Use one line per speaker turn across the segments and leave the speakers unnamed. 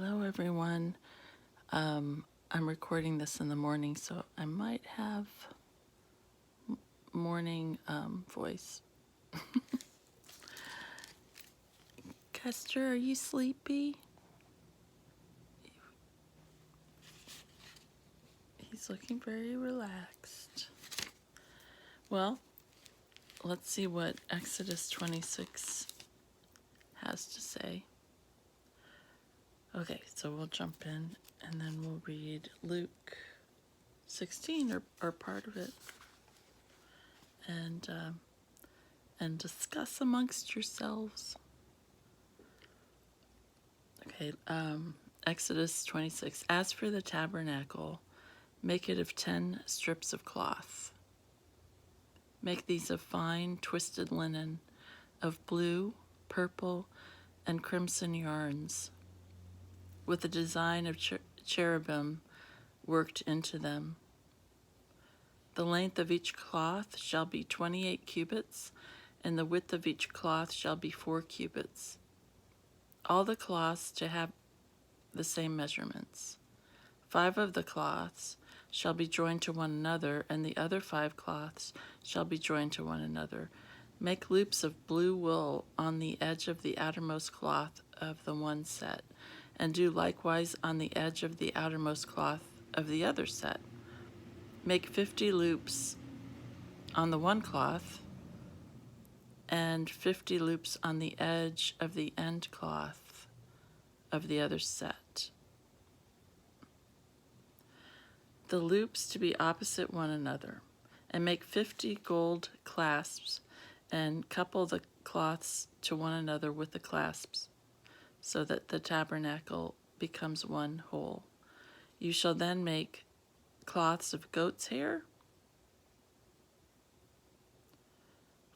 Hello, everyone. I'm recording this in the morning, so I might have morning voice. Guster, are you sleepy? He's looking very relaxed. Well, let's see what Exodus 26 has to say. Okay, so we'll jump in and then we'll read Luke 16 or part of it and discuss amongst yourselves. Okay, Exodus 26. As for the tabernacle, make it of 10 strips of cloth. Make these of fine, twisted linen, of blue, purple, and crimson yarns, with a design of cherubim worked into them. The length of each cloth shall be 28 cubits, and the width of each cloth shall be 4 cubits. All the cloths to have the same measurements. 5 of the cloths shall be joined to one another, and the other 5 cloths shall be joined to one another. Make loops of blue wool on the edge of the outermost cloth of the one set, and do likewise on the edge of the outermost cloth of the other set. Make 50 loops on the one cloth, and 50 loops on the edge of the end cloth of the other set. The loops to be opposite one another, and make 50 gold clasps, and couple the cloths to one another with the clasps, so that the tabernacle becomes one whole. You shall then make cloths of goat's hair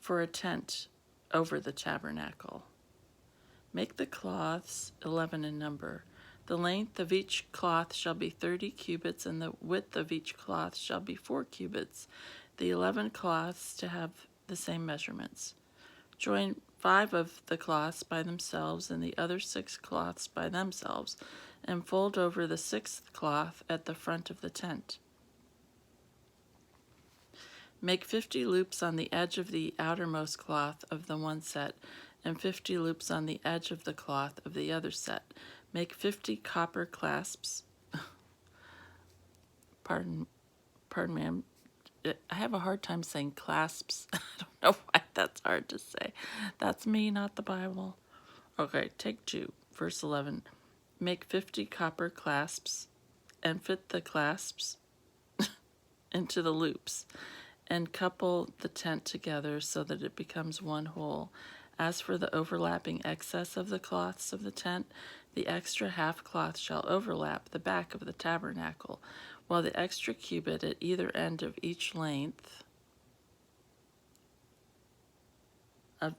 for a tent over the tabernacle. Make the cloths 11 in number. The length of each cloth shall be 30 cubits, and the width of each cloth shall be 4 cubits. The 11 cloths to have the same measurements. Join 5 of the cloths by themselves, and the other 6 cloths by themselves, and fold over the 6th cloth at the front of the tent. Make 50 loops on the edge of the outermost cloth of the one set, and 50 loops on the edge of the cloth of the other set. Make 50 copper clasps. Pardon me, I have a hard time saying clasps. I don't know why that's hard to say. That's me, not the Bible. Okay, take 2, verse 11. Make 50 copper clasps, and fit the clasps into the loops, and couple the tent together so that it becomes one whole. As for the overlapping excess of the cloths of the tent, the extra half cloth shall overlap the back of the tabernacle, while the extra cubit at either end of each length of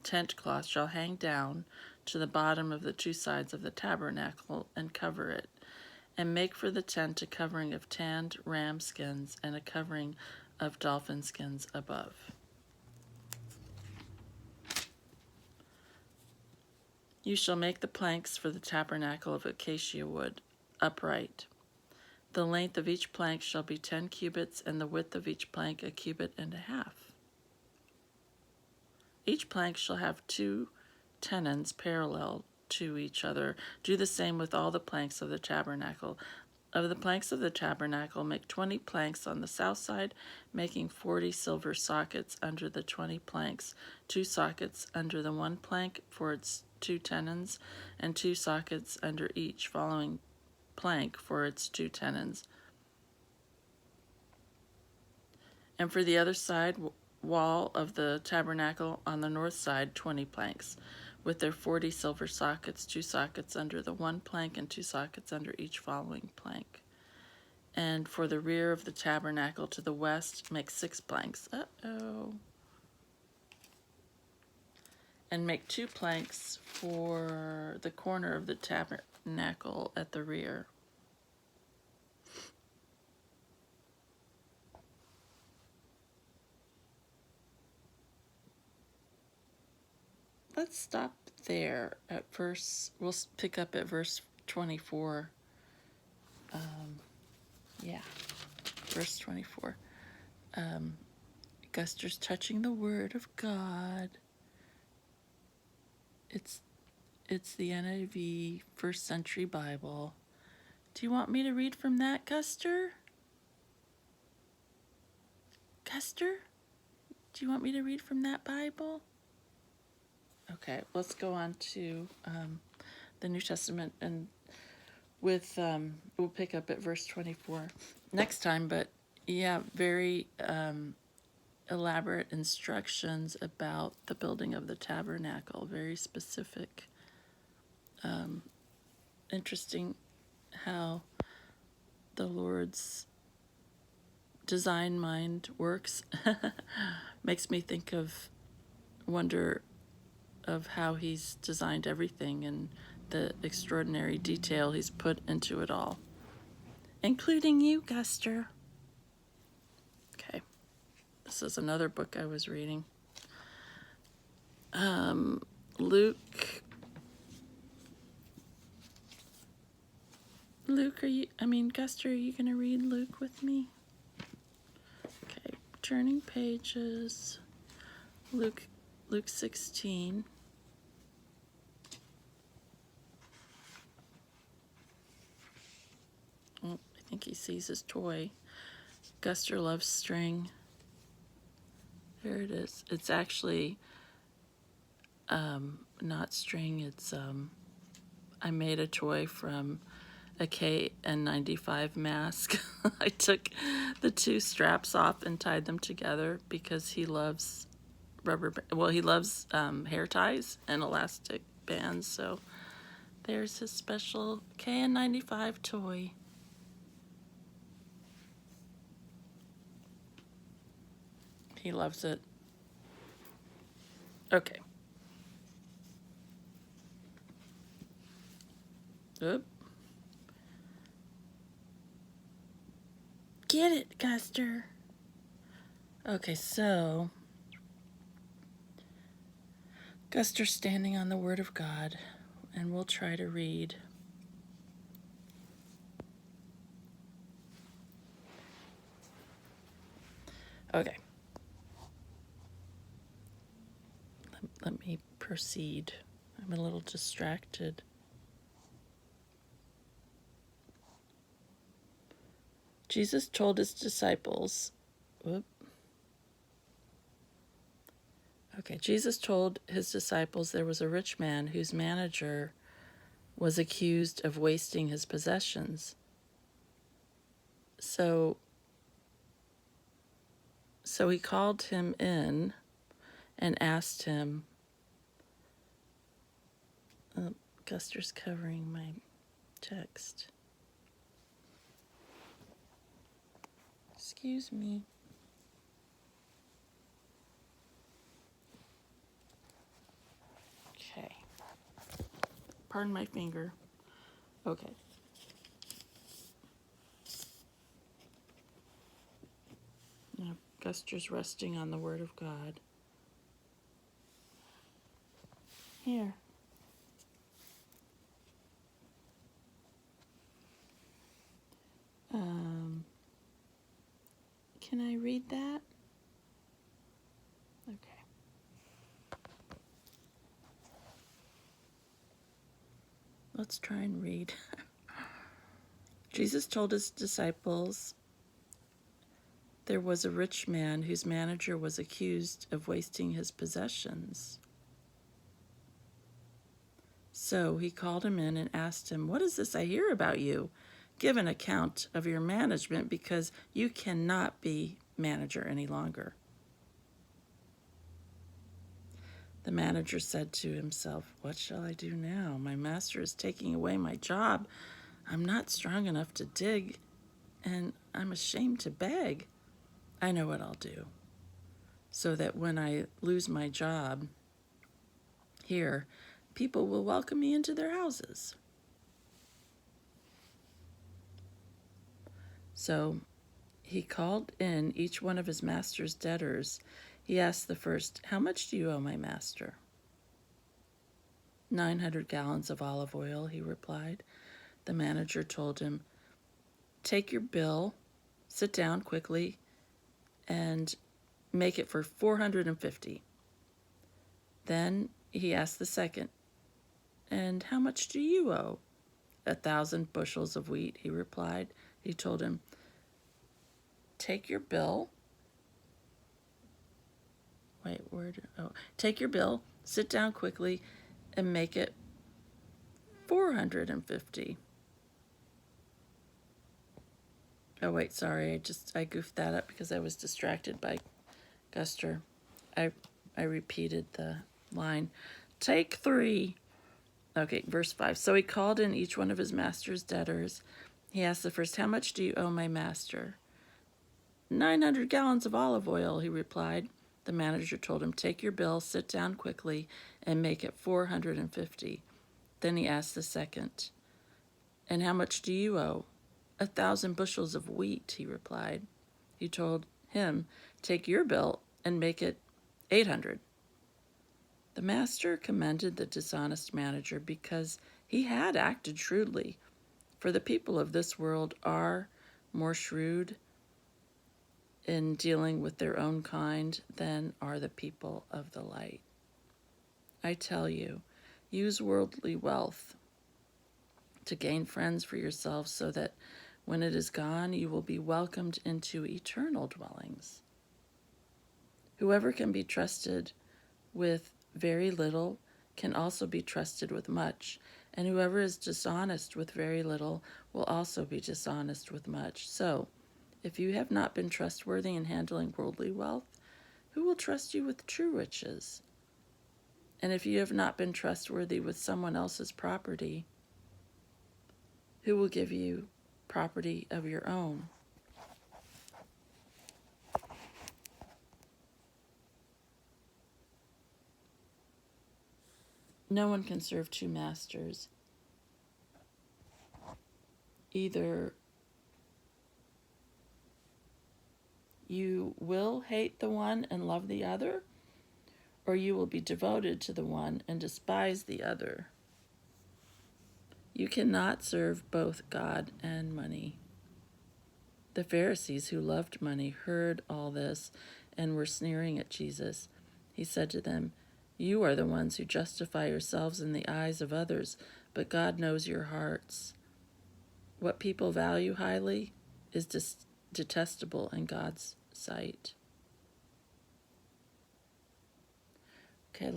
tent cloth shall hang down to the bottom of the 2 sides of the tabernacle and cover it. And make for the tent a covering of tanned ram skins and a covering of dolphin skins above. You shall make the planks for the tabernacle of acacia wood, upright. The length of each plank shall be 10 cubits, and the width of each plank 1.5 cubits. Each plank shall have 2 tenons parallel to each other. Do the same with all the planks of the tabernacle. Of the planks of the tabernacle, make 20 planks on the south side, making 40 silver sockets under the 20 planks, 2 sockets under the one plank for its 2 tenons, and 2 sockets under each following plank for its 2 tenons. And for the other side wall of the tabernacle on the north side, 20 planks, with their 40 silver sockets, 2 sockets under the one plank and 2 sockets under each following plank. And for the rear of the tabernacle to the west, make 6 planks. And make 2 planks for the corner of the tabernacle at the rear. Let's stop there at we'll pick up at verse 24. Yeah, verse 24. Guster's touching the Word of God. It's the NIV First Century Bible. Do you want me to read from that, Guster? Guster? Do you want me to read from that Bible? Okay, let's go on to the New Testament, and with we'll pick up at verse 24 next time. But yeah, very elaborate instructions about the building of the tabernacle. Very specific. Interesting how the Lord's design mind works. Makes me think of wonder of how he's designed everything and the extraordinary detail he's put into it all, including you, Guster. Okay, this is another book I was reading. Luke, Guster, are you going to read Luke with me? Okay, turning pages. Luke 16. Oh, I think he sees his toy. Guster loves string. There it is. It's actually not string. It's I made a toy from a KN95 mask. I took the two straps off and tied them together because he loves he loves hair ties and elastic bands. So there's his special KN95 toy. He loves it. Okay. Oop. Get it, Guster. Okay, so Guster's standing on the Word of God, and we'll try to read. Okay. Let me proceed. I'm a little distracted. Jesus told his disciples, Jesus told his disciples there was a rich man whose manager was accused of wasting his possessions. So he called him in and asked him, Guster's covering my text. Excuse me. Okay. Pardon my finger. Okay. Now, Guster's resting on the Word of God. Here. Can I read that? Okay. Let's try and read. Jesus told his disciples there was a rich man whose manager was accused of wasting his possessions. So he called him in and asked him, "What is this I hear about you? Give an account of your management, because you cannot be manager any longer." The manager said to himself, "What shall I do now? My master is taking away my job. I'm not strong enough to dig, and I'm ashamed to beg. I know what I'll do, so that when I lose my job here, people will welcome me into their houses." So he called in each one of his master's debtors. He asked the first, "How much do you owe my master?" 900 gallons of olive oil, he replied. The manager told him, "Take your bill, sit down quickly, and make it for 450. Then he asked the second, "And how much do you owe?" 1,000 bushels of wheat, he replied. He told him, "Take your bill. Take your bill, sit down quickly, and make it 450. Oh, wait, sorry. I goofed that up because I was distracted by Guster. I repeated the line. Take 3. Okay, verse 5. So he called in each one of his master's debtors. He asked the first, "How much do you owe my master?" 900 gallons of olive oil, he replied. The manager told him, "Take your bill, sit down quickly, and make it 450. Then he asked the second, "And how much do you owe?" 1,000 bushels of wheat, he replied. He told him, "Take your bill and make it 800. The master commended the dishonest manager because he had acted shrewdly, for the people of this world are more shrewd in dealing with their own kind than are the people of the light. I tell you, use worldly wealth to gain friends for yourselves so that when it is gone, you will be welcomed into eternal dwellings. Whoever can be trusted with very little can also be trusted with much, and whoever is dishonest with very little will also be dishonest with much. So, if you have not been trustworthy in handling worldly wealth, who will trust you with true riches? And if you have not been trustworthy with someone else's property, who will give you property of your own? No one can serve two masters. Either you will hate the one and love the other, or you will be devoted to the one and despise the other. You cannot serve both God and money. The Pharisees who loved money heard all this and were sneering at Jesus. He said to them, "You are the ones who justify yourselves in the eyes of others, but God knows your hearts. What people value highly is detestable in God's sight." Okay,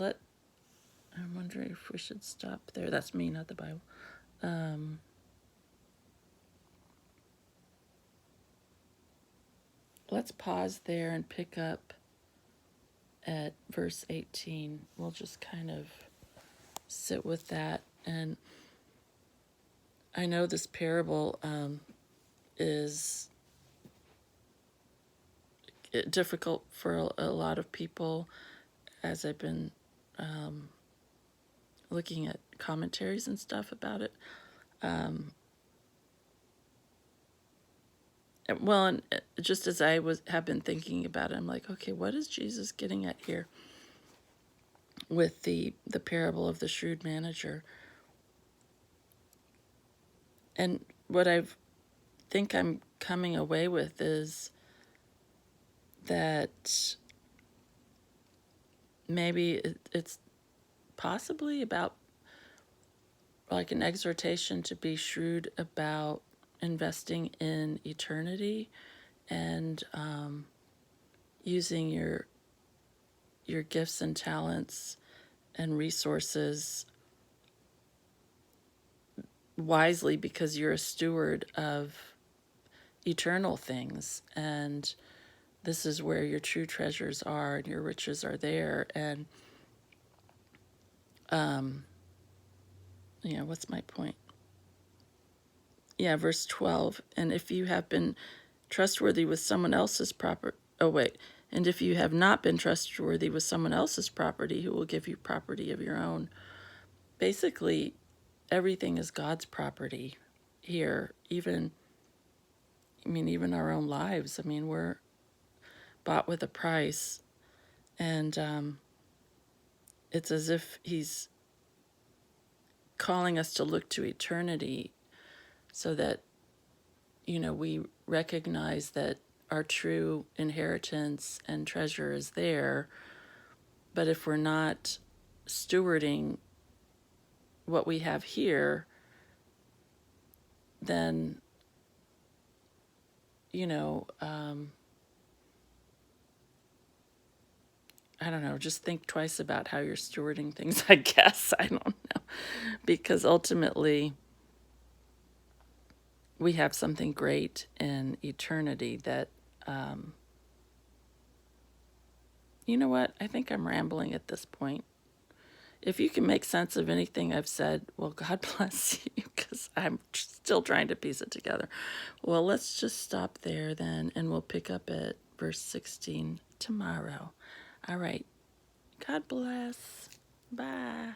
I'm wondering if we should stop there. That's me, not the Bible. Let's pause there and pick up at verse 18. We'll just kind of sit with that. And I know this parable is difficult for a lot of people, as I've been looking at commentaries and stuff about it. And just as I have been thinking about it, I'm like, okay, what is Jesus getting at here with the parable of the shrewd manager? And what I think I'm coming away with is that maybe it's possibly about like an exhortation to be shrewd about investing in eternity and using your gifts and talents and resources wisely, because you're a steward of eternal things, and this is where your true treasures are and your riches are there. And what's my point? Verse 12. And if you have been trustworthy with someone else's and if you have not been trustworthy with someone else's property, who will give you property of your own? Basically, everything is God's property here. Even our own lives. We're bought with a price, and it's as if he's calling us to look to eternity so that, we recognize that our true inheritance and treasure is there. But if we're not stewarding what we have here, then, I don't know, just think twice about how you're stewarding things, I guess. I don't know. Because ultimately, we have something great in eternity that, you know what? I think I'm rambling at this point. If you can make sense of anything I've said, well, God bless you, because I'm still trying to piece it together. Well, let's just stop there then, and we'll pick up at verse 16 tomorrow. All right. God bless. Bye.